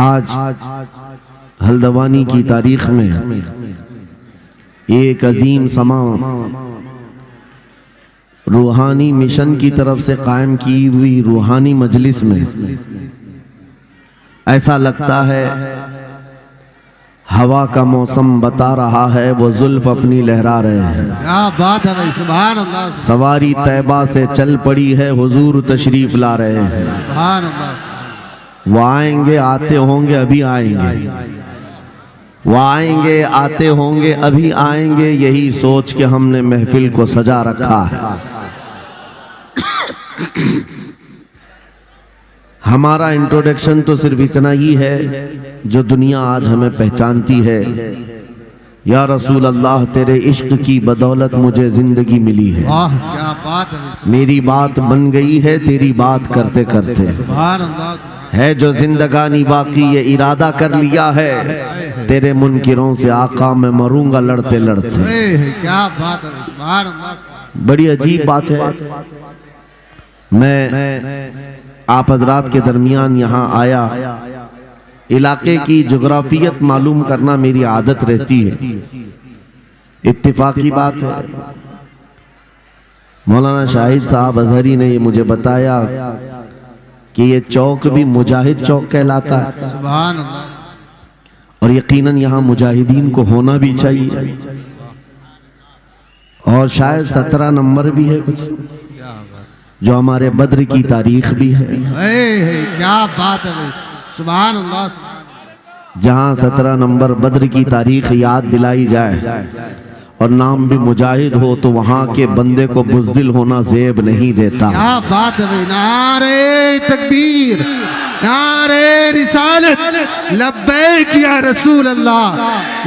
आज हल्द्वानी की तारीख में एक अजीम समा रूहानी मिशन की तरफ से कायम की हुई रूहानी मजलिस में ऐसा लगता है हवा का मौसम बता रहा है वो जुल्फ अपनी लहरा रहे हैं। क्या बात है भाई, सुभान अल्लाह। सवारी तैबा से चल पड़ी है, हुजूर तशरीफ ला रहे हैं। सुभान अल्लाह। वो आएंगे आते होंगे अभी आएंगे, वो आएंगे आते होंगे अभी आएंगे, यही सोच के हमने महफिल को सजा रखा है। हमारा इंट्रोडक्शन तो सिर्फ इतना ही है जो दुनिया आज हमें पहचानती है। या रसूल अल्लाह, तेरे इश्क की बदौलत मुझे जिंदगी मिली है। वाह क्या बात है, मेरी बात बन गई है तेरी बात करते करते। सुभान अल्लाह। है जो जिंदगानी बाकी ये इरादा कर लिया है, तेरे मुनकिरों से आका मैं मरूंगा लड़ते लड़ते। क्या बात है, सुभान अल्लाह। बड़ी अजीब बात है। मैं आप हजरात के दरमियान यहाँ आया, इलाके की जोग्राफियत मालूम करना मेरी आदत रहती है। इत्तिफाकी बात है, मौलाना शाहिद साहब अजहरी ने ये मुझे बताया कि ये चौक भी मुजाहिद चौक कहलाता है। सुभान अल्लाह। और यकीनन यहाँ मुजाहिदीन को होना भी चाहिए। और शायद 17 नंबर भी है कुछ, जो हमारे बद्र की तारीख भी है। क्या बात है भाई, सुभान अल्लाह। जहाँ 17 नंबर बद्र की तारीख याद दिलाई जाए और नाम भी मुजाहिद हो तो वहाँ के बंदे को बुज़दिल होना ज़ेब नहीं देता। क्या बात है भाई, नारे तकबीर, नारे रिसालत, लब्बैक या रसूल अल्लाह,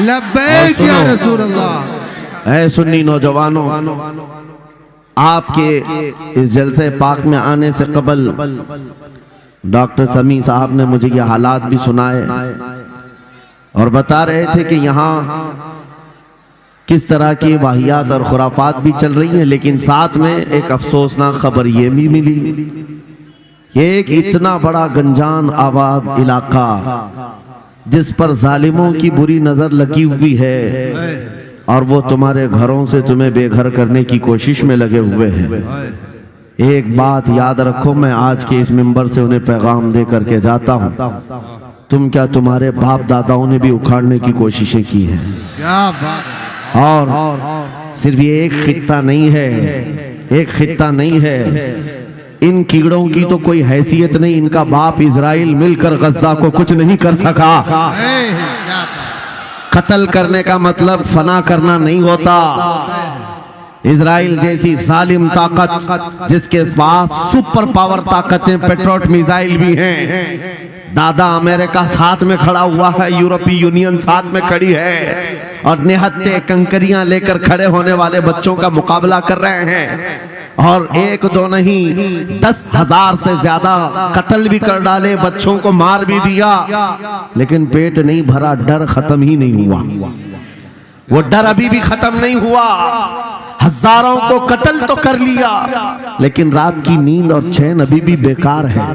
लब्बैक या रसूल अल्लाह। ऐ सुन्नी नौजवानों, आपके इस जलसे पाक में आने से कबल डॉक्टर समी साहब ने मुझे ये हालात भी सुनाए और बता रहे थे कि यहाँ किस तरह की वाहियात और खुराफात भी चल रही हैं। लेकिन साथ में एक अफसोसनाक खबर ये भी मिली, ये एक इतना बड़ा गंजान आबाद इलाका जिस पर जालिमों की बुरी नजर लगी हुई है और वो तुम्हारे घरों से तुम्हें बेघर करने की कोशिश में लगे हुए हैं। एक बात याद रखो, मैं आज के इस मिंबर से उन्हें पैगाम दे करके जाता हूँ, तुम क्या तुम्हारे बाप दादाओं ने भी उखाड़ने की कोशिशें की हैं। क्या बात। और सिर्फ ये एक खित्ता नहीं है, एक खित्ता नहीं है, इन कीड़ों की तो कोई हैसियत नहीं। इनका बाप इजराइल मिलकर गज़ा को कुछ नहीं कर सका। कत्ल करने का मतलब फना करना नहीं होता। इजराइल जैसी जालिम ताकत जिसके पास सुपर पावर ताकतें, पेट्रोट मिसाइल भी हैं, दादा अमेरिका साथ में खड़ा हुआ है, यूरोपीय यूनियन साथ में खड़ी है और निहत्ते कंकरियां लेकर खड़े होने वाले बच्चों का मुकाबला कर रहे हैं। और एक दो नहीं 10,000 से ज्यादा कत्ल भी कर डाले, बच्चों को मार भी दिया, लेकिन पेट नहीं भरा, डर खत्म ही नहीं हुआ। वो डर अभी भी खत्म नहीं हुआ। हजारों को कत्ल तो कर लिया, लेकिन रात की नींद और चैन अभी भी बेकार है,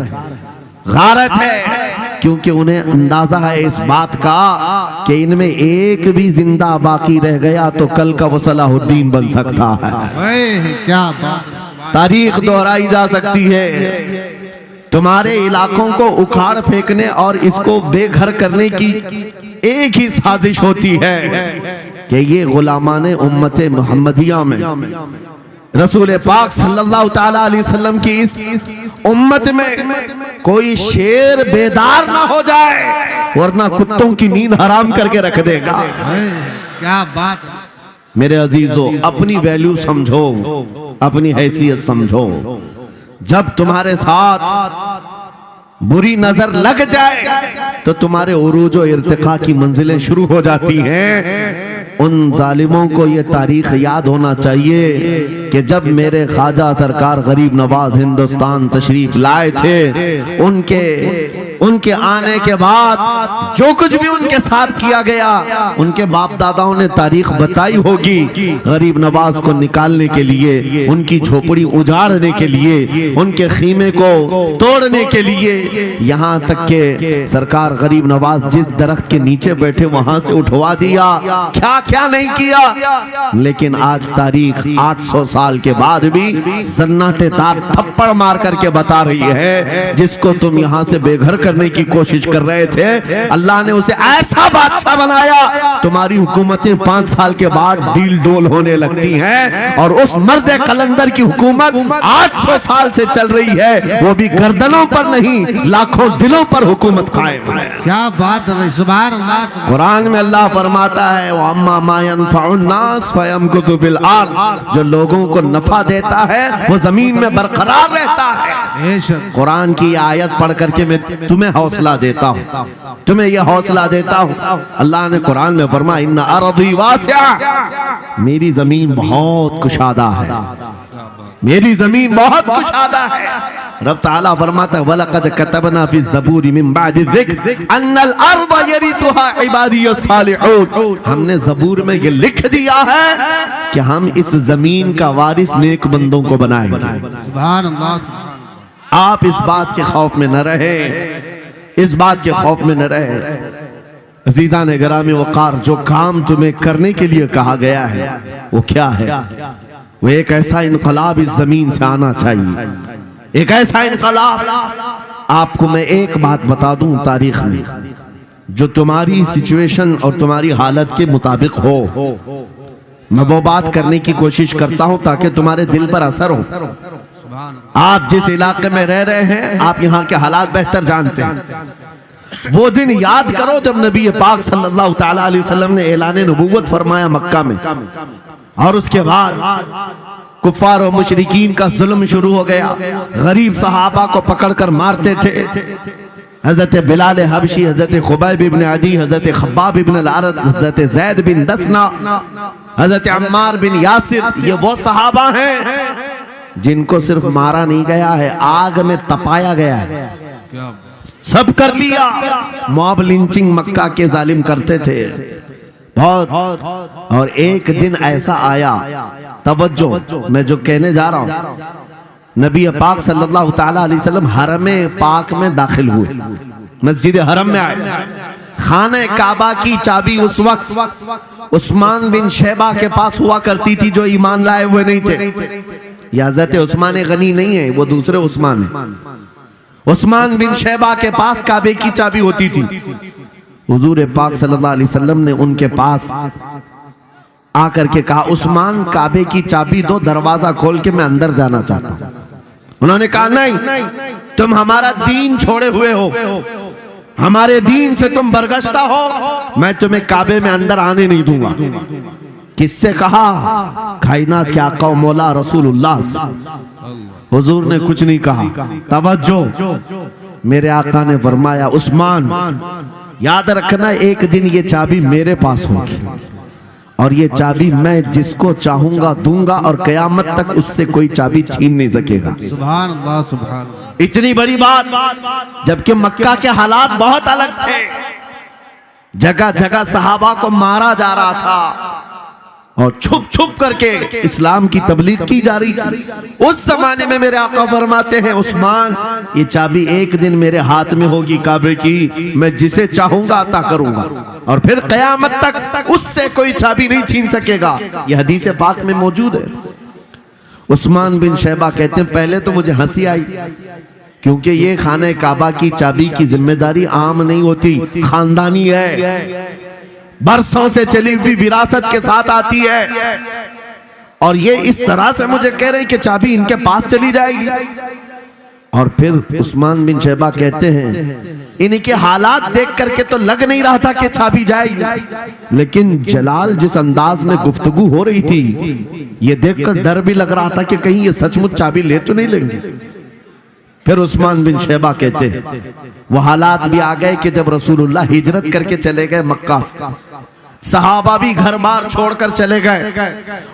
गारत है, क्योंकि उन्हें अंदाजा है इस बात का कि इनमें एक भी जिंदा बाकी रह गया तो कल का वो सलाहुद्दीन बन सकता है। क्या बात। तारीख दोहराई जा सकती है। तुम्हारे इलाकों को उखाड़ फेंकने और इसको बेघर करने की एक ही साजिश होती है कि ये गुलामाने उम्मत मुहम्मदिया में रसूल पाक सल्लल्लाहु ताला अलैहि वसल्लम की इस उम्मत में कोई शेर बेदार ना हो जाए, वरना कुत्तों की नींद हराम करके रख देगा। क्या बात। मेरे अजीजों, अपनी वैल्यू समझो, अपनी हैसियत समझो। जब तुम्हारे साथ बुरी नजर लग जाए तो तुम्हारे उरूज और इर्तिका की मंजिलें शुरू हो जाती हैं। उन जालिमों को ये तारीख याद होना चाहिए कि जब मेरे ख्वाजा सरकार गरीब नवाज हिंदुस्तान तशरीफ लाए थे, उनके उनके आने के बाद जो कुछ भी उनके साथ किया गया, उनके बाप दादाओं ने तारीख बताई होगी। गरीब नवाज को निकालने के लिए, उनकी झोपड़ी उजाड़ने के लिए, उनके खीमे को तोड़ने के लिए, यहाँ तक के सरकार गरीब नवाज जिस दरख्त के नीचे बैठे वहां से उठवा दिया। क्या क्या नहीं किया। लेकिन आज तारीख 800 साल के बाद भी सन्नाटेदार थप्पड़ मार करके बता रही है, जिसको तुम यहाँ से बेघर करने की कोशिश कर रहे थे, अल्लाह ने उसे ऐसा बादशाह बनाया। तुम्हारी हुकूमतें 5 साल के बाद डील डोल होने लगती हैं, और उस मर्द कलंदर की हुकूमत 800 साल से चल रही है, वो भी गर्दनों पर नहीं, लाखों दिलों पर हुकूमत कायम है। क्या बात है भाई, सुभान अल्लाह। कुरान में अल्लाह फरमाता है, वअम्मा मा यनफउन्नास फयमकुतु फिल अर्द, जो लोगों को नफा देता है वो जमीन में बरकरार रहता है। कुरान की आयत पढ़ करके मैं तुम्हें हौसला देता हूँ, तुम्हें यह हौसला देता हूँ। अल्लाह ने कुरान में फरमाया, इन्ना अर्दी वासिआ, मेरी जमीन बहुत कुशादा है, मेरी जमीन बहुत कुशादा है। रब ताला फरमाता है, वलक़द कतबना फी ज़बूरी मिन बादि ज़िक्र अन्नल अर्द यरिथुहा इबादियस सालिहून, हमने ज़बूर में ये लिख दिया है कि हम इस जमीन का वारिस नेक बंदों को बनाएंगे। सुभान अल्लाह। आप इस बात के खौफ में न रहे, इस बात के खौफ में न रहे। अज़ीज़ान गिरामी वक़ार, जो काम तुम्हें करने के लिए कहा गया है वो क्या है? वो एक ऐसा इनकलाब इस जमीन से आना चाहिए, एक ऐसा इनकलाब। आपको मैं एक बात बता दूं, तारीख में जो तुम्हारी सिचुएशन और तुम्हारी हालत के मुताबिक हो, मैं वो बात करने की कोशिश करता हूं ताकि तुम्हारे दिल पर असर हो। आप जिस इलाके में रह रहे हैं, आप यहाँ के हालात बेहतर जानते हैं। वो दिन याद करो जब नबी पाक सल्लल्लाहु तआला अलैहि वसल्लम ने ऐलान नबूवत फरमाया मक्का में, और उसके बाद कुफ्फार और मुशरिकीन का जुल्म शुरू हो गया। गरीब सहाबा को पकड़कर मारते थे। हजरत बिलाल हबशी, हजरत खुबैब इब्न अदी, हजरत खब्बाब इब्न अल-अरद, हजरत ज़ैद बिन दसना, हजरत अम्मार बिन यासिर, ये वो सहाबा हैं जिनको सिर्फ मारा नहीं गया है, आग में तपाया गया है। सब कर लिया। मॉब लिंचिंग मक्का के जालिम करते थे बहुत। और एक दिन ऐसा आया, तवज्जो, मैं जो कहने जा रहा हूं, नबी पाक सल्लल्लाहु तआला अलैहि वसल्लम हरम पाक में दाखिल हुए, मस्जिद हरम में आए। खाने काबा की चाबी उस वक्त उस्मान बिन शैबा के पास हुआ करती थी, जो ईमान लाए हुए नहीं थे। हज़रत उस्मान गनी नहीं है, वो दूसरे उस्मान है। उस्मान बिन शैबा के पास काबे की चाबी होती थी। हुजूर पाक सल्लल्लाहु अलैहि वसल्लम ने उनके पास आकर के कहा, उस्मान काबे की चाबी दो, दरवाजा खोल के मैं अंदर जाना चाहता हूं। उन्होंने कहा, नहीं, तुम हमारा दीन छोड़े हुए हो, हमारे दीन से तुम बरगश्ता हो, मैं तुम्हें काबे में अंदर आने नहीं दूंगा। किससे कहा? कायनात के आका मौला रसूलुल्लाह। हुजूर ने कुछ नहीं कहा। तवज्जो, मेरे आका ने फरमाया, उस्मान याद रखना, एक दिन ये चाबी मेरे पास होगी, और ये चाबी मैं जिसको चाहूंगा दूंगा, और कयामत तक उससे कोई चाबी छीन नहीं सकेगा। सुभान अल्लाह, सुभान। इतनी बड़ी बात, जबकि मक्का के हालात बहुत अलग थे। जगह जगह सहाबा को मारा जा रहा था, और छुप छुप करके इस्लाम की तबलीग की जा रही थी। उस जमाने में मेरे आका फरमाते हैं, उस्मान ये चाबी एक दिन मेरे हाथ में होगी काबे की, मैं जिसे चाहूंगा अता करूंगा, और फिर कयामत तक उससे कोई चाबी नहीं छीन सकेगा। यह हदीस पाक में मौजूद है। उस्मान बिन शैबा कहते हैं, पहले तो मुझे हंसी आई, क्योंकि ये खाने काबा की चाबी की जिम्मेदारी आम नहीं होती, खानदानी है, बरसों से चली हुई विरासत के साथ आती है। और ये इस तरह से मुझे कह रहे हैं कि चाबी इनके पास चली जाएगी। और फिर उस्मान बिन शैबा कहते हैं, इनके हालात देख करके तो लग नहीं रहा था कि चाबी जाएगी, लेकिन जलाल जिस अंदाज में गुफ्तगू हो रही थी, ये देखकर डर भी लग रहा था कि कहीं ये सचमुच चाबी ले तो नहीं लेंगे। फिर उस्मान बिन शैबा कहते हैं, वो हालात भी आ गए कि जब रसूलुल्लाह हिजरत करके चले गए मक्का से, सहाबा भी घर बार छोड़कर चले गए।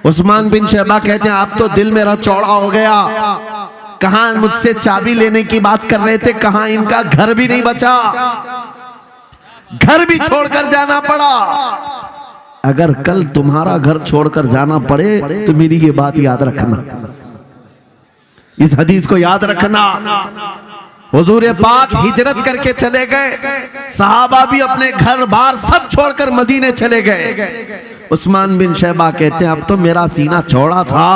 उस्मान बिन शैबा कहते हैं, आप तो दिल मेरा चौड़ा हो गया, कहां मुझसे चाबी लेने की बात कर रहे थे, कहां इनका घर भी नहीं बचा, घर भी छोड़कर जाना पड़ा। अगर कल तुम्हारा घर छोड़कर जाना पड़े तो मेरी ये बात याद रखना, इस हदीस को याद रखना। हुजूर पाक हिजरत करके चले गए, सहाबा भी अपने घर बार सब छोड़कर मदीने चले गए। उस्मान बिन शैबा कहते हैं अब तो मेरा सीना चौड़ा था,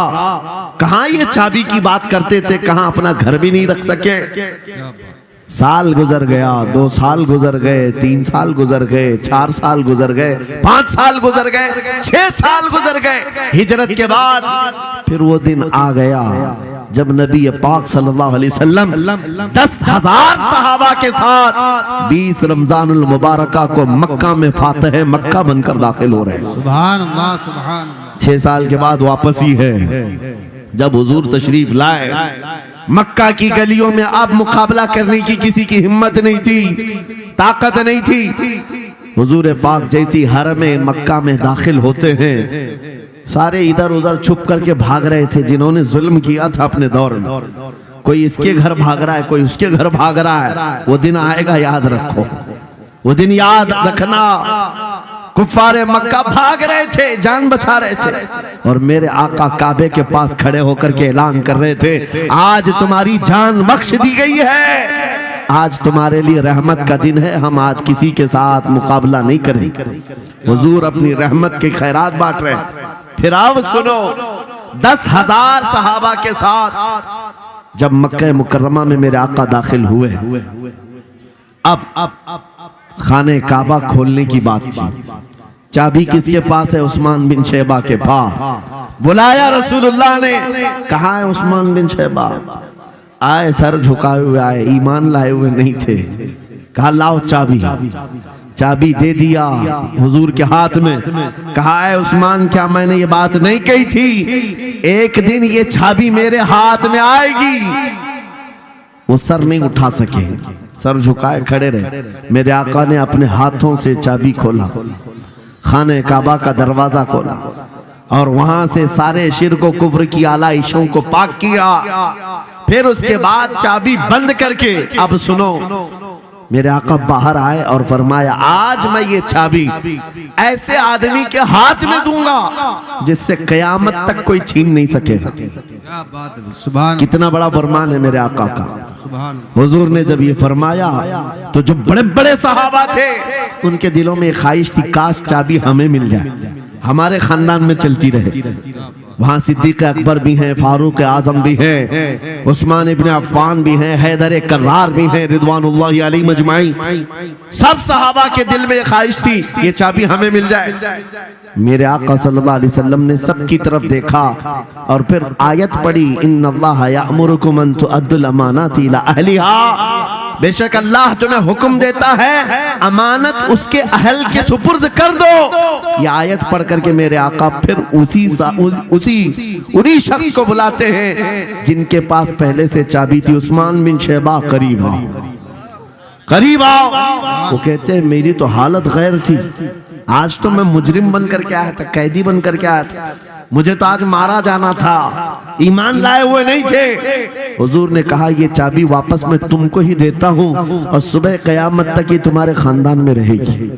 कहां ये चाबी की बात करते थे, कहां अपना घर भी नहीं रख सके। साल गुजर गया, 2 साल गुजर गए, 3 साल गुजर गए, 4 साल गुजर गए, 5 साल गुजर गए, 6 साल गुजर गए। हिजरत के बाद फिर वो दिन आ गया जब नबी पाक सल्लल्लाहु अलैहि वसल्लम 10,000 सहाबा के साथ 20 रमजानुल मुबारका को मक्का में फातह मक्का बनकर दाखिल हो रहे हैं। सुभान अल्लाह, सुभान अल्लाह। 6 साल के बाद वापस ही है जब हुजूर तशरीफ लाए। मक्का की गलियों में अब मुकाबला करने की किसी की हिम्मत नहीं थी, ताकत नहीं थी। हुजूर पाक जैसी हरम मक्का में दाखिल होते हैं, सारे इधर उधर छुप करके भाग रहे थे जिन्होंने जुल्म किया था अपने दौर में। कोई इसके घर भाग रहा है, कोई उसके घर भाग रहा है। वो दिन आएगा, याद रखो, वो दिन याद रखना। कुफ्फारे मक्का भाग रहे थे, जान बचा रहे थे, और मेरे आका काबे के पास खड़े होकर के ऐलान कर रहे थे आज तुम्हारी जान बख्श दी गई है, आज तुम्हारे लिए रहमत का दिन है, हम आज किसी के साथ मुकाबला नहीं करेंगे। हुजूर अपनी रहमत के खैरात बांट रहे हैं। फिर अब सुनो, 10,000 सहाबा के साथ जब मक्का मुकर्रमा में मेरे आका दाखिल हुए, अब खाने काबा खोलने की बात थी। चाबी किसके पास है? उस्मान बिन शैबा के पास। बुलाया रसूलुल्लाह ने, कहा है उस्मान बिन शैबा? आए, सर झुकाए हुए आए, ईमान लाए हुए नहीं थे। कहा लाओ चाबी। चाबी दे दिया हुजूर के हाथ में। कहा है उस्मान, क्या मैंने ये बात नहीं कही थी, एक दिन ये चाबी मेरे हाथ में आएगी। वो सर नहीं उठा सके, सर झुकाए खड़े रहे। मेरे आका ने अपने हाथों से चाबी खोला, खाने काबा का दरवाजा खोला, और वहां से सारे शिर्क व कुफ्र की आलाइशों को पाक किया। फिर उसके बाद चाबी बंद करके, अब सुनो, मेरे आका बाहर आए और फरमाया आज मैं ये चाबी ऐसे आदमी के हाथ में दूंगा जिससे कयामत तक कोई छीन नहीं सकेगा। कितना बड़ा फरमान है मेरे आका का। हुजूर ने जब ये फरमाया तो जो बड़े बड़े सहाबा थे उनके दिलों में ख्वाहिश थी काश चाबी हमें मिल जाए, हमारे खानदान में चलती रहे। वहां सिद्दीक अकबर भी हैं, फारूक आजम भी हैं, उस्मान इब्न अफ़्फ़ान भी हैं, हैदर कर्रार भी हैं, रिदवानुल्लाहि अलैहिम अजमाइन। सब सहाबा के दिल में ख्वाहिश थी ये चाबी हमें मिल जाए। मेरे आका सल्लल्लाहु अलैहि वसल्लम ने सबकी तरफ देखा और फिर आयत पढ़ी, इन्नल्लाह यअमुरुकुम अन तुअद्दुल अमानाति इला अहलिहा। बेशक अल्लाह तुम्हें हुक्म देता है अमानत उसके अहल के सुपुर्द कर दो। ये आयत पढ़ करके मेरे आका फिर उन्हीं शख्स को बुलाते हैं जिनके पास पहले से चाबी थी। उस्मान बिन शैबा, करीब आओ, करीब आओ। वो कहते हैं मेरी तो हालत गैर थी, आज तो मैं मुजरिम बनकर के आया था, कैदी बनकर के आया था, मुझे तो आज मारा जाना था, ईमान लाए हुए नहीं थे। हुजूर ने कहा ये चाबी वापस मैं तुमको ही देता हूँ और सुबह कयामत तक ये तुम्हारे खानदान में रहेगी।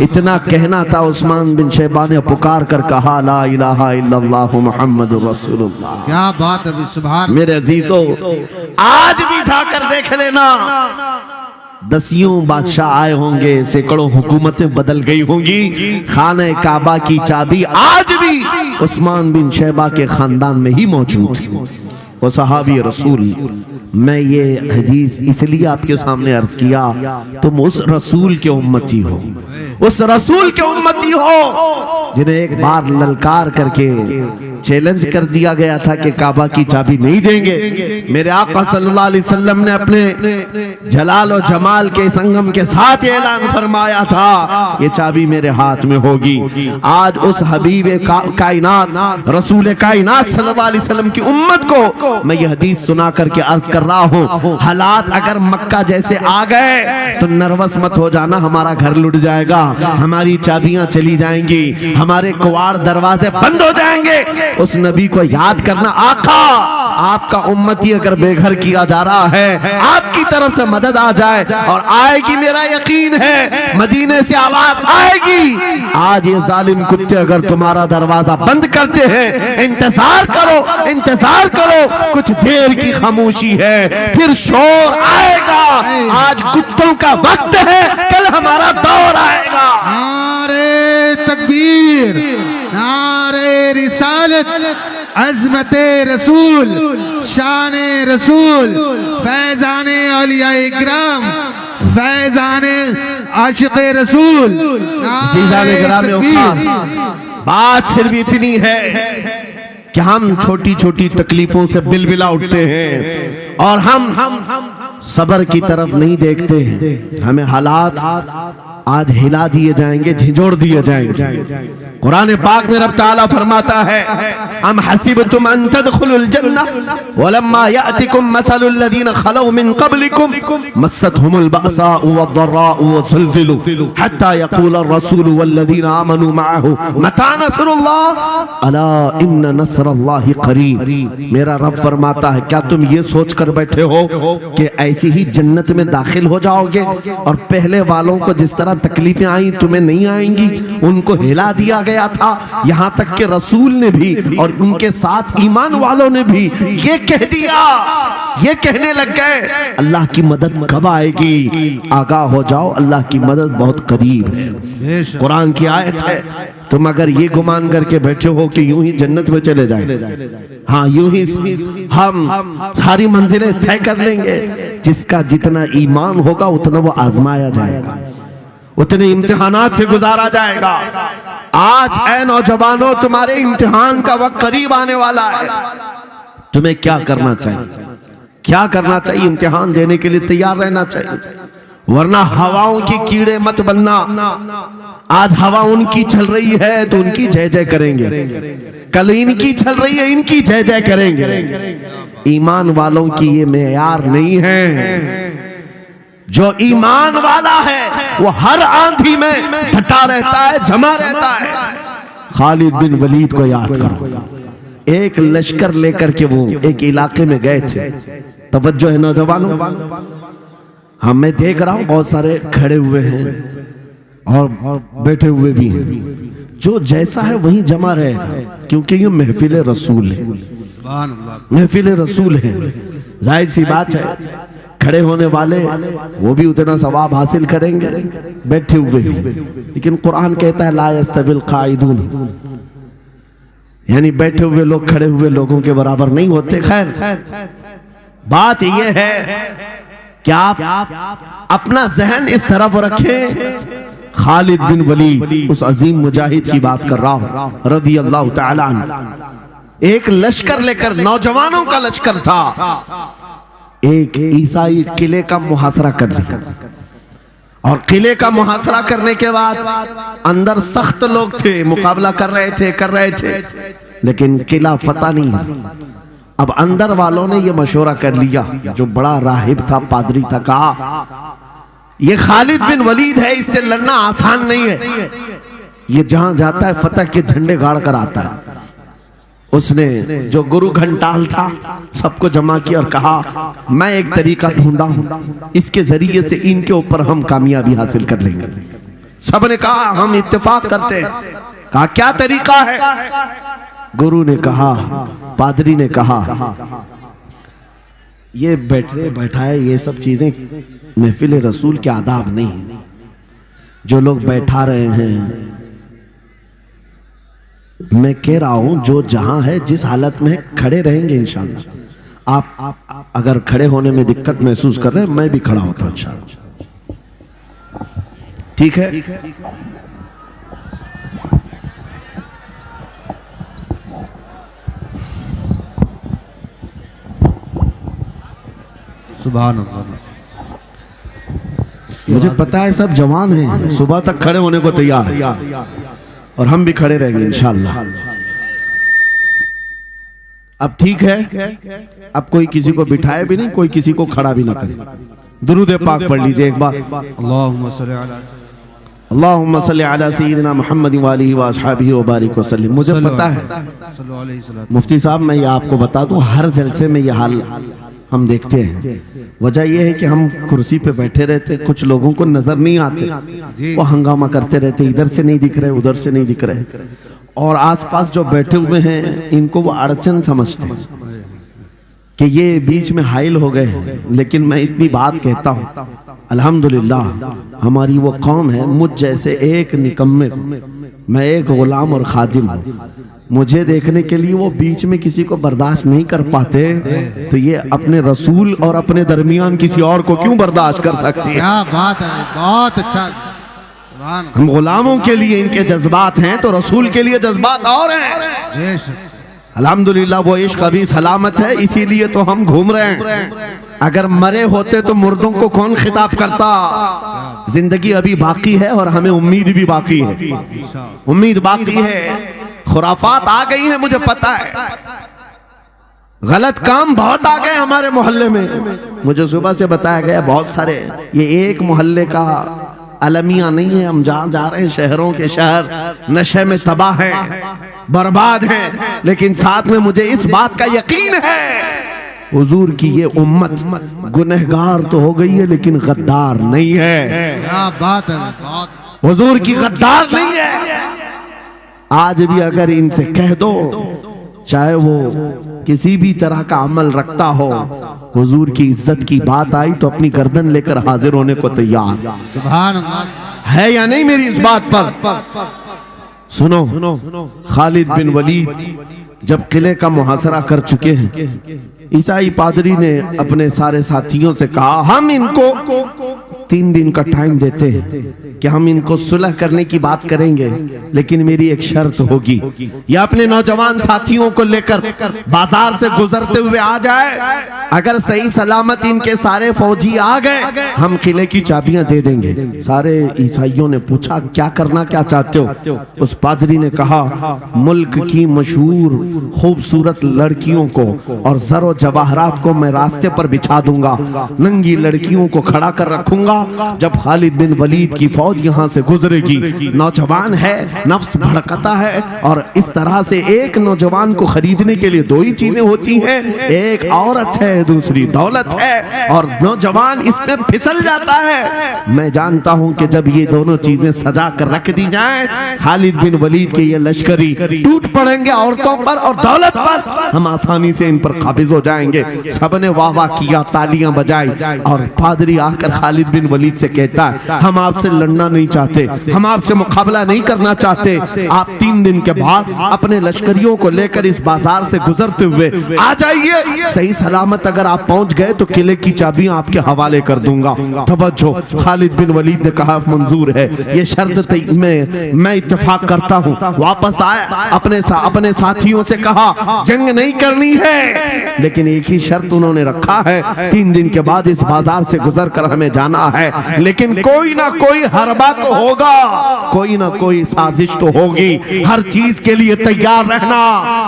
इतना कहना था, उस्मान बिन शैबा ने पुकार कर कहा ला इलाहा इल्लल्लाहु मुहम्मदुर रसूलुल्लाह। क्या बात है, सुभान। मेरे अजीजों, आज भी जाकर देख लेना, दसियों बादशाह आए होंगे, सैकड़ों हुकूमतें बदल गई होंगी, खाने काबा की चाबी आज भी उस्मान बिन शैबा के खानदान में ही मौजूद है। वो सहाबी रसूल। मैं ये हदीस इसलिए आपके सामने अर्ज किया, तुम उस रसूल के उम्मती हो, उस रसूल के उम्मती हो जिन्हें एक बार ललकार करके चैलेंज कर दिया गया था कि काबा की चाबी नहीं देंगे। मेरे आका सल्लल्लाहु अलैहि वसल्लम ने अपने जलाल और जमाल के संगम के साथ ऐलान फरमाया था ये चाबी मेरे हाथ में होगी। आज उस हबीब कायनात रसूल कायनात सल्लल्लाहु अलैहि वसल्लम की उम्मत को मैं ये हदीस सुना करके अर्ज कर रहा हूँ, हालात अगर मक्का जैसे आ गए तो नर्वस मत हो जाना, हमारा घर लुट जाएगा, हमारी चाबियां चली जाएंगी, हमारे कुवाड़ दरवाजे बंद हो जाएंगे। उस नबी को याद करना, आका आपका उम्मती अगर बेघर किया जा रहा है, आपकी तरफ से मदद आ जाए, और आएगी, मेरा यकीन है मदीने से आवाज आएगी। आज ये जालिम कुत्ते अगर तुम्हारा दरवाजा बंद करते हैं, इंतजार करो, इंतजार करो, कुछ देर की खामोशी है, फिर शोर आएगा। आज कुत्तों का वक्त है, कल हमारा दौर आएगा। नारे तकबीर, नारे रिसालत, अज़मते रसूल, शाने रसूल, फैजाने औलिया इकराम, फैजाने आशिक़े रसूल। नारे तकबीर। बात सिर्फ इतनी है कि हम छोटी छोटी तकलीफों से बिलबिला उठते हैं और हम सबर की तरफ नहीं देखते। हमें हालात आज हिला दिए जाएंगे, झिझोड़ दिए जाएंगे। कुरान पाक में रब ताला फरमाता है, अम हसिबतुम अन तदखुलुल जन्नह वलम्मा यातिकुम मसलुल लदीन खलौ मिन क़ब्लिकुम मस्सतहुमुल बअसाउ वद्दर्राउ वज़ुलज़िलू हत्ता यक़ूल अर्रसूलु वल्लदीन आमनू मअहु मता नस्रुल्लाह अला इन्न नस्रल्लाहि क़रीब। मेरा रब फरमाता है, क्या तुम ये सोचकर बैठे हो कि ऐसी ही जन्नत में दाखिल हो जाओगे और पहले वालों को जिस तरह तकलीफें आई तुम्हें नहीं आएंगी? उनको हिला दिया गया था, यहां तक कि रसूल ने भी और उनके साथ ईमान वालों ने भी ये कह दिया, ये कहने लग गए अल्लाह की मदद कब आएगी? आगाह हो जाओ, अल्लाह की मदद बहुत करीब है। कुरान की आयत है। तुम अगर ये गुमान करके बैठे हो कि यूं ही जन्नत में चले जाए, हाँ यूं ही हम सारी मंजिलें तय कर लेंगे, जिसका जितना ईमान होगा उतना वो आजमाया जाएगा, उतने इम्तिहानात से गुजारा जाएगा। आज ऐ नौजवानों, तुम्हारे इम्तिहान का वक्त करीब आने वाला है। तुम्हें क्या करना चाहिए? क्या करना चाहिए? इम्तिहान देने के लिए तैयार रहना चाहिए, वरना हवाओं की कीड़े मत बनना। आज हवा उनकी चल रही है तो उनकी जय जय करेंगे, कल इनकी चल रही है इनकी जय जय करेंगे। ईमान वालों की ये मेयार नहीं है। जो ईमान वाला है वो हर आंधी में डटा रहता है, जमा रहता है। खालिद बिन वलीद को याद करो, एक लश्कर लेकर के वो एक इलाके में गए थे। तवज्जो है नौजवानों, हम मैं देख रहा हूं बहुत सारे खड़े हुए हैं और बैठे हुए भी हैं। जो जैसा है वहीं जमा रहेगा, क्योंकि ये महफिल रसूल है, महफिल रसूल है। जाहिर सी बात है, खड़े होने वाले वो भी उतना सवाब हासिल करेंगे, बैठे हुए भी। लेकिन कुरान कहता है ला यस्तविल काइदून, यानी बैठे हुए लोग खड़े हुए लोगों के बराबर नहीं होते। खैर, बात यह है कि आप अपना जहन इस तरफ रखें। खालिद बिन वलीद, उस अजीम मुजाहिद की बात कर रहा हूं रज़ी अल्लाह तआला अन्हु। एक लश्कर लेकर, नौजवानों का लश्कर था, एक ईसाई किले का मुहासरा कर लिया। और किले का मुहासरा करने के बाद अंदर सख्त लोग थे, मुकाबला कर रहे थे, लेकिन किला फतह नहीं। अब अंदर वालों ने ये मशवरा कर लिया, जो बड़ा राहिब था, पादरी था, कहा ये खालिद बिन वलीद है, इससे लड़ना आसान नहीं है। ये जहां जाता है फतह के झंडे गाड़ कर आता है। उसने जो गुरु घंटाल था सबको जमा किया और कहा मैं एक तरीका ढूंढा हूं, इसके जरिए से इनके ऊपर हम कामयाबी हासिल कर लेंगे। सबने कहा हम इत्तेफाक करते हैं। कहा क्या तरीका है? गुरु ने कहा, पादरी ने कहा, ये बैठाए ये सब चीजें महफिल रसूल के आदाब नहीं। जो लोग बैठा रहे हैं, मैं कह रहा हूं जो जहां है, जिस हालत में है, खड़े रहेंगे इंशाअल्लाह। आप अगर खड़े होने में दिक्कत महसूस कर रहे हैं, मैं भी खड़ा होता हूं इंशाअल्लाह। ठीक है? सुभान अल्लाह। मुझे पता है सब जवान हैं, सुबह तक खड़े होने को तैयार है, और हम भी खड़े रहेंगे इंशाअल्लाह। अब ठीक है, अब कोई किसी को बिठाए भी नहीं, कोई किसी को खड़ा भी ना करे। दुरूद पाक पढ़ लीजिए एक बार। अल्लाहुम्मा सल्ली अला अल्लाहुम्मा सल्ली अला सय्यिदिना मुहम्मद व आलिहि व अस्हाबिहि व बारिक वसल्लम। मुझे पता है मुफ्ती साहब, मैं ये आपको बता दूं, हर जलसे में ये हाल हम देखते हैं। वजह यह है कि हम कुर्सी पे बैठे रहते, कुछ लोगों को नजर नहीं आते, वो हंगामा करते रहते, इधर से नहीं दिख रहे, उधर से नहीं दिख रहे, और आसपास जो बैठे हुए हैं इनको वो अड़चन समझते हैं कि ये बीच में हाइल हो गए हैं। लेकिन मैं इतनी बात कहता हूँ, अल्हम्दुलिल्लाह हमारी वो कौम है, मुझ जैसे एक निकम्मे को, मैं एक गुलाम और खादिम हूँ, मुझे देखने के लिए वो बीच में किसी को बर्दाश्त नहीं कर पाते, तो ये अपने रसूल और अपने दरमियान किसी और को क्यों बर्दाश्त कर सकती है? क्या बात है, बहुत अच्छा। हम गुलामों के लिए इनके जज्बात हैं तो रसूल के लिए जज्बात और हैं। अल्हम्दुलिल्लाह वो इश्क अभी सलामत है, इसीलिए तो हम घूम रहे हैं। अगर मरे होते तो मुर्दों को कौन खिताब करता? जिंदगी अभी बाकी है और हमें उम्मीद भी बाकी है, उम्मीद बाकी है। खुराफात आ गई है, मुझे पता है, गलत काम बहुत आ गए हमारे मोहल्ले में। मुझे सुबह से बताया गया बहुत सारे, ये एक मोहल्ले का अलमिया नहीं है, हम जहाँ जा रहे हैं शहरों के शहर नशे में तबाह हैं, बर्बाद हैं। लेकिन साथ में मुझे इस बात का यकीन है, हुजूर की ये उम्मत गुनहगार तो हो गई है लेकिन गद्दार नहीं है। क्या बात है, हुजूर की गद्दार नहीं है। आज भी अगर इनसे कह दो, चाहे वो किसी भी तरह का अमल रखता हो, हुजूर की इज्जत की बात आई तो अपनी गर्दन लेकर हाजिर होने को तैयार। सुभान अल्लाह। है या नहीं मेरी इस बात पर? सुनो, खालिद बिन वलीद जब किले का मुहासरा कर चुके हैं, ईसाई पादरी ने अपने सारे साथियों से कहा, हम इनको 3 दिन का टाइम देते हैं कि हम इनको सुलह करने की बात करेंगे, लेकिन मेरी एक शर्त होगी, या अपने नौजवान साथियों को लेकर बाजार से गुजरते हुए आ जाए, अगर सही सलामत इनके सारे फौजी आ गए हम किले की चाबियां दे देंगे। सारे ईसाइयों ने पूछा, क्या करना, क्या चाहते हो? उस पादरी ने कहा, मुल्क की मशहूर खूबसूरत लड़कियों को और जरो जवाहरात को मैं रास्ते पर बिछा दूंगा, नंगी लड़कियों को खड़ा कर रखूंगा। जब खालिद बिन वलीद की फौज यहाँ से गुजरेगी, नौजवान है, नफ्स भड़कता है, और इस तरह से एक नौजवान को खरीदने के लिए 2 ही चीजें होती हैं, एक औरत है, दूसरी दौलत है, और नौजवान इसमें फिसल जाता है। मैं जानता हूं कि जब ये दोनों चीजें सजा कर रख दी जाएं, खालिद बिन वलीद के ये लश्करी टूट पड़ेंगे औरतों पर और दौलत पर, हम आसानी से इन पर काबिज हो जाएंगे। सबने वाह वाह किया, तालियां बजाई, और पादरी आकर खालिद बिन वलीद से कहता है, हम आपसे लड़ना नहीं चाहते, हम आपसे मुकाबला नहीं करना चाहते, आप 3 दिन के बाद अपने लश्करियों को लेकर इस बाजार से गुजरते हुए आ जाइए, सही सलामत अगर आप पहुंच गए तो किले की चाबियां आपके हवाले कर दूंगा। तवज्जो, खालिद बिन वलीद ने कहा, मंजूर है, ये शर्त मैं इत्तेफाक करता हूं। वापस आए, अपने साथियों से कहा, जंग नहीं करनी है, लेकिन एक ही शर्त उन्होंने रखा है, 3 दिन के बाद इस बाजार से गुजर कर हमें जाना है, लेकिन कोई ना कोई हरबा तो होगा, कोई ना कोई साजिश तो होगी, हर चीज के लिए तैयार रहना।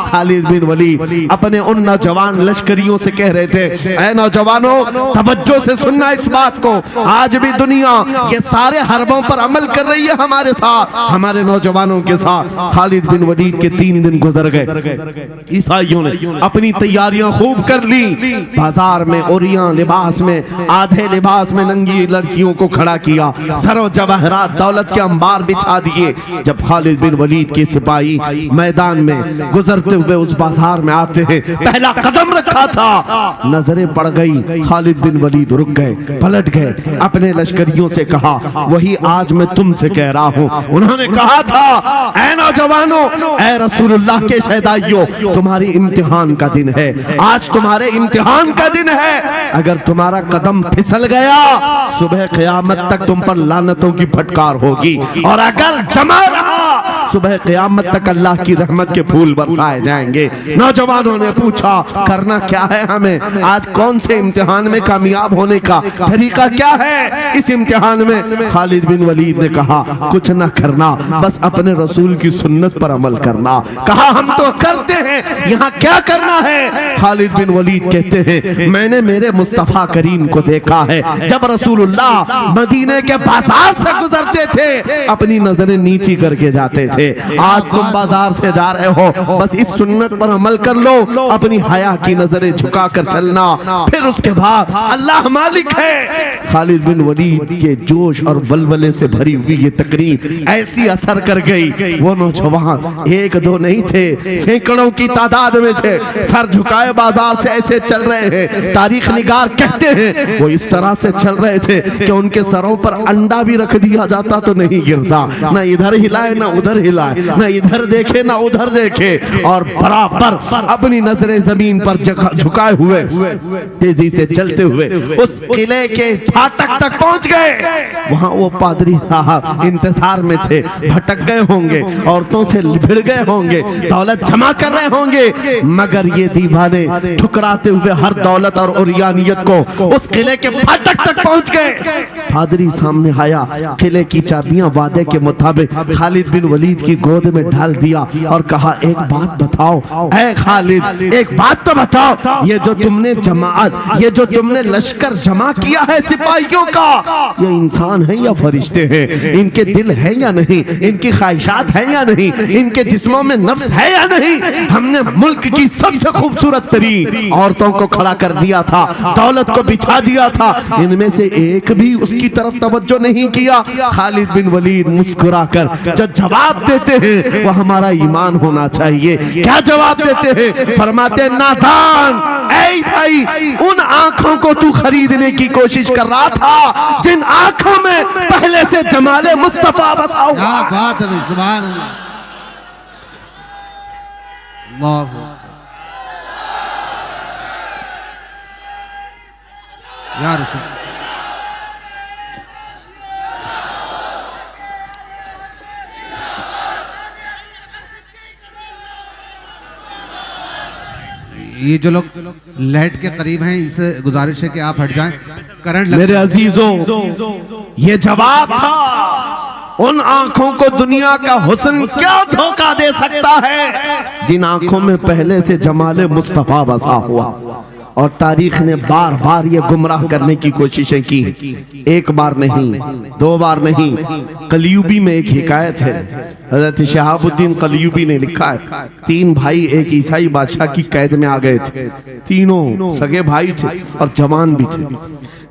खालिद बिन वलीद अपने उन नौजवान लश्करियों से कह रहे थे, ऐ नौजवानों, तवज्जो से सुनना इस बात को, आज भी दुनिया ये सारे हरबों पर अमल कर रही है हमारे साथ, हमारे नौजवानों के साथ। खालिद बिन वलीद के 3 दिन गुजर गए, ईसाइयों ने अपनी तैयारियां खूब कर ली, बाजार में ओरियां लिबास में, आधे लिबास में नंगी लड़कियों को खड़ा किया, सरो जवाहरात दौलत के अंबार बिछा दिए। जब खालिद बिन वलीद के सिपाही मैदान में गुजरते हुए उस बाजार में आते हैं, पहला कदम रखा था, नजरें पड़ गई, खालिद बिन वलीद रुक गए, पलट गए, अपने लश्करियों से कहा, वही आज मैं तुमसे कह रहा हूं। उन्होंने कहा था, ऐ नौजवानों, ऐ रसूलुल्लाह के शहदाइयों, तुम्हारी इम्तिहान का दिन है, आज तुम्हारे इम्तिहान का दिन है। अगर तुम्हारा कदम फिसल गया, सुबह क़यामत तक तुम पर लानतों की फटकार होगी, और अगर जमा रहा सुबह क़यामत तक अल्लाह की रहमत के फूल बरसाए जाएंगे। नौजवानों ने पूछा करना क्या है हमें, आज कौन से इम्तिहान में कामयाब होने का तरीका क्या है इस इम्तिहान में। खालिद बिन वलीद ने कहा कुछ ना करना, बस अपने रसूल की सुन्नत पर अमल करना। कहा हम तो करते हैं, यहाँ क्या करना है। खालिद बिन वलीद कहते हैं मैंने मेरे मुस्तफा करीम को देखा है, जब रसूलुल्लाह मदीने के बाजार से गुजरते थे अपनी नजरें नीची करके जाते थे। आज तुम बाजार से जा रहे हो, बस इस सुन्नत पर अमल कर लो, अपनी हया की नजरें झुका कर चलना, फिर उसके बाद अल्लाह मालिक है। खालिद बिन वलीद के जोश और वलवले से भरी हुई ये तकरीर ऐसी असर कर गई। वो नौजवान एक दो नहीं थे, सैकड़ों की तादाद में थे, सर झुकाए बाजार से ऐसे चल रहे हैं। तारीख निगार कहते हैं वो इस तरह से चल रहे थे कि उनके सरों पर अंडा भी रख दिया जाता तो नहीं गिरता, ना इधर हिलाए ना उधर हिलाए, ना इधर देखे ना उधर देखे, और बराबर अपनी नजरें जमीन पर झुकाए हुए तेजी से चलते हुए उस किले के फाटक तक पहुंच गए। वहां वो पादरी साहब इंतजार में थे, भटक गए होंगे, औरतों से लिपट गए होंगे, दौलत जमा कर रहे होंगे, मगर ये दीवाने ठुकराते हुए हर दौलत और उरियानियत को उस किले के फाटक तक पहुंच गए। पादरी सामने आया, किले की चाबियां वादे के मुताबिक खालिद बिन वलीद की गोद में डाल दिया और कहा एक बात बताओ ऐ खालिद, एक बात तो बताओ, ये जो तुमने जमात, ये जो तुमने लश्कर जमा किया है सिपाहियों का, ये इंसान है या फरिश्ते हैं, इनके दिल है या नहीं, इनकी ख्वाहिशात है या नहीं, इनके जिस्मों में नफ्स है या नहीं। हमने मुल्क की सबसे खूबसूरत तरीन औरतों को खड़ा कर दिया था, दौलत को बिछा दिया था, इनमें से एक भी उसकी तरफ तवज्जो नहीं किया। खालिद बिन वलीद मुस्कुराकर जो जवाब देते हैं वो हमारा ईमान होना चाहिए। क्या जवाब देते हैं? फरमाते नादान, ऐसा ही उन आंखों को तू खरीदने की कोशिश कर रहा था जिन आंखों में पहले से जमाले मुस्तफा बसा हुआ। क्या बात है, सुभान अल्लाह। या रसूल ये जो लोग लाइट के करीब हैं इनसे गुजारिश है कि आप हट जाएं, करंट मेरे अजीजों, ये जवाब था उन आंखों को दुनिया का हुस्न क्या धोखा दे सकता है जिन आंखों में पहले से जमाले मुस्तफा बसा हुआ। और तारीख ने बार बार ये गुमराह करने की कोशिशें की, एक बार नहीं, दो बार नहीं। कलयुबी में एक हिकायत है, हजरत शहाबुद्दीन कलयुबी ने लिखा है, तीन भाई एक ईसाई बादशाह की कैद में आ गए थे। तीनों सगे भाई थे और जवान भी थे।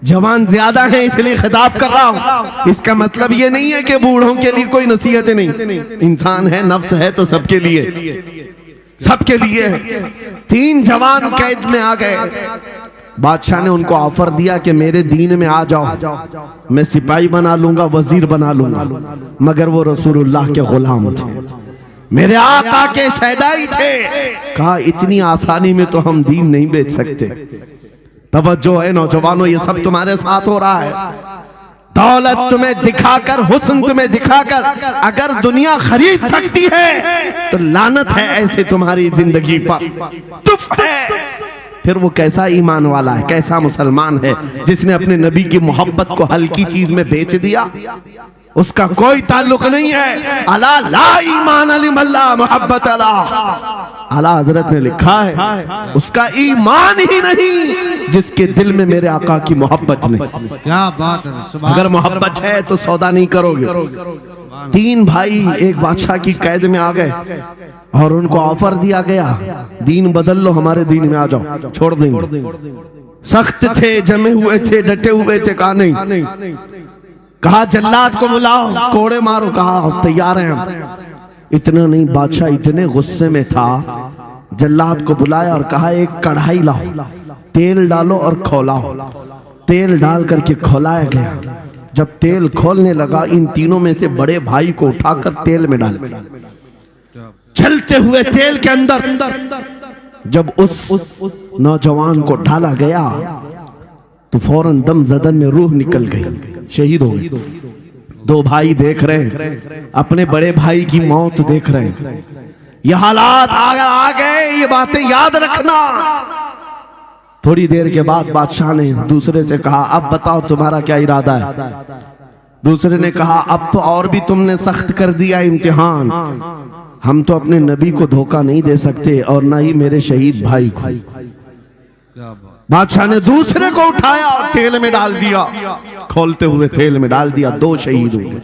जवान ज्यादा है इसलिए खिताब कर रहा हूं, इसका मतलब ये नहीं है कि बूढ़ों के लिए कोई नसीहतें नहीं। इंसान है, नफ्स है, तो सबके लिए, सबके लिए। तीन जवान कैद में आ गए। बादशाह ने उनको ऑफर दिया कि मेरे दीन में आ जाओ, मैं सिपाही बना लूंगा, वजीर बना लूंगा, मगर वो रसूलुल्लाह के गुलाम थे, मेरे आका के शहदाई थे। कहा इतनी आसानी में तो हम दीन नहीं बेच सकते। तवज्जो है नौजवानों, ये सब तुम्हारे साथ हो रहा है। दौलत तुम्हें दिखाकर, हुस्न तुम्हें दिखाकर अगर दुनिया खरीद सकती है तो लानत है ऐसे तुम्हारी जिंदगी पर, तुफ है। फिर वो कैसा ईमान वाला है, कैसा मुसलमान है जिसने अपने नबी की मोहब्बत को हल्की चीज में बेच दिया। उसका कोई ताल्लुक नहीं है। अला ला ईमान अलिमल्ला मोहब्बत अला, आला हजरत ने लिखा है उसका ईमान ही नहीं जिसके दिल में मेरे आका की मोहब्बत नहीं। क्या बात है, अगर मोहब्बत है तो सौदा नहीं करोगे। तीन भाई एक बादशाह की कैद में आ गए और उनको ऑफर दिया गया, दीन बदल लो, हमारे दीन में आ जाओ, छोड़ देंगे। सख्त थे, जमे हुए थे, डटे हुए थे। कहा नहीं, कहा जल्लाद को बुलाओ, कोड़े मारो। कहा तैयार हैं हम। इतना नहीं, बादशाह इतने गुस्से में था, जल्लाद को बुलाया और कहा एक कढ़ाई लाओ, तेल डालो और खौलाओ। तेल डाल करके खौलाया गया। जब तेल खोलने लगा, इन तीनों में से बड़े भाई को उठाकर तेल में डाल दिया। चलते हुए तेल के अंदर जब उस नौजवान को डाला गया तो फौरन दम जदन में रूह निकल गई, शहीद हो गई। दो भाई देख रहे हैं, अपने बड़े भाई की मौत देख रहे हैं। ये हालात आ गए, ये बातें याद रखना। थोड़ी देर के बाद बादशाह ने दूसरे से कहा, अब बताओ तुम्हारा क्या इरादा है। दूसरे ने कहा, अब तो और भी तुमने सख्त कर दिया इम्तिहान, हम तो अपने नबी को धोखा नहीं दे सकते और ना ही मेरे शहीद भाई को। बादशाह ने दूसरे को उठाया और तेल में डाल दिया, खोलते हुए तेल में डाल दिया, 2 शहीद हुए।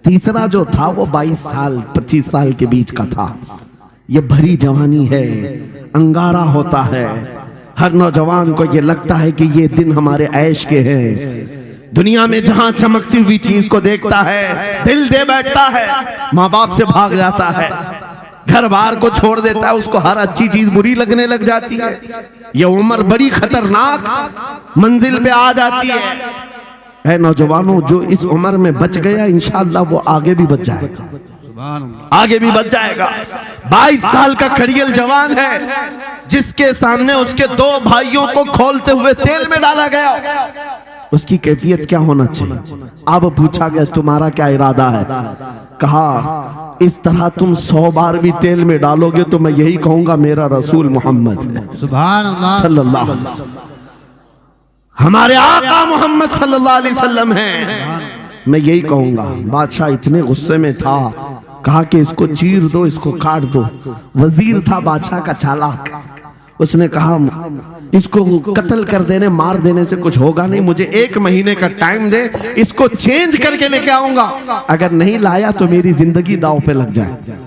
तीसरा जो था वो 22 साल 25 साल के बीच का था। ये भरी जवानी है, अंगारा होता है, हर नौजवान को ये लगता है कि ये दिन हमारे ऐश के हैं। दुनिया में जहां चमकती हुई चीज को देखता है, दिल दे बैठता है, माँ बाप से भाग जाता है, घर बार को छोड़ देता है, उसको हर अच्छी चीज बुरी लगने लग जाती है। ये उम्र बड़ी खतरनाक मंजिल पे आ जाती है। नौजवानों, जो इस उम्र में बच गया इंशाअल्लाह वो आगे भी बच जाएगा, आगे भी बच जाएगा। 22 साल का खड़ियल जवान है जिसके सामने उसके 2 भाइयों को खोलते हुए तेल में डाला गया, उसकी कैफियत क्या होना चाहिए। अब पूछा गया तुम्हारा क्या इरादा है। कहा, इस तरह तुम 100 बार भी तेल में डालोगे तो मैं यही कहूंगा मेरा रसूल मोहम्मद सुभान अल्लाह सल्लल्लाहु अलैहि वसल्लम, हमारे आका मोहम्मद सल्लल्लाहु अलैहि वसल्लम हैं, मैं यही कहूंगा। बादशाह इतने गुस्से में था, कहा कि इसको चीर दो, इसको काट दो। वजीर था बादशाह का चालाक, उसने कहा इसको कत्ल कर देने मार देने से कुछ होगा नहीं, मुझे 1 महीने का टाइम दे, इसको चेंज करके लेके आऊंगा, अगर नहीं लाया तो मेरी जिंदगी दांव पे लग जाए।